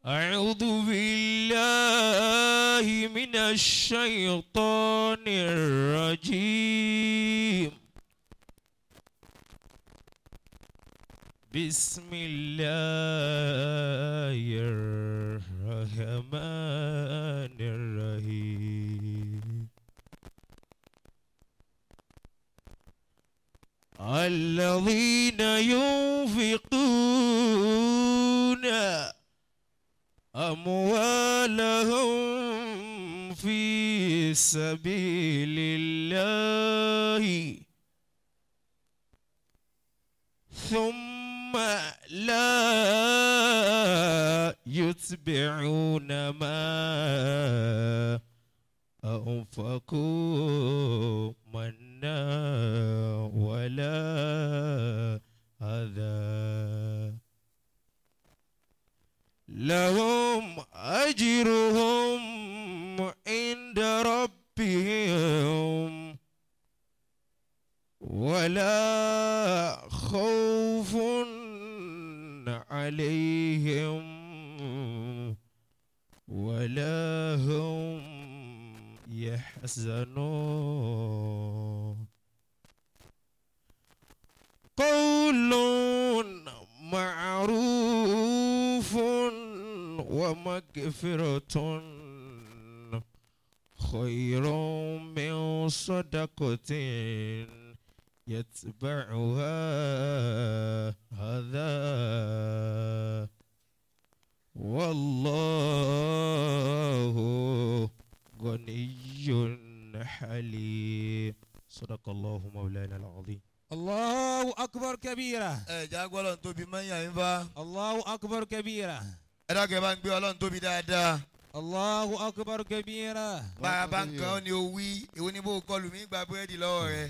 أعوذ بالله من الشيطان الرجيم بسم الله الرحمن الرحيم الذين ينفقون أموالهم في سبيل الله ثم لا يتبعون ما أنفقوا منا ولا أذى لهم أجرهم عند ربهم ولا خوف عليهم ولا هم يحزنون قول معروف ومغفرة خير من صدقة يتبعها هذا والله غني حليم صدق الله مولانا العظيم. الله أكبر كبيرة. جاكوالون توبي من ينفع. الله أكبر كبيرة. أراك بان بيولون توبي دادا. الله أكبر كبيرة. bàbá nǹkan ni o wí ìwé ní bó kọlù mí gba búrẹ́dì lọ́wọ́ rẹ̀.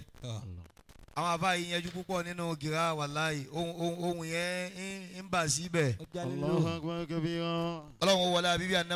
àwọn àbá yìí yanjú púpọ̀ nínú gíra wàláì ohun yẹn ń bà síbẹ̀. Allahu Akbar kabira. ọlọ́run wọlé àbíbí àná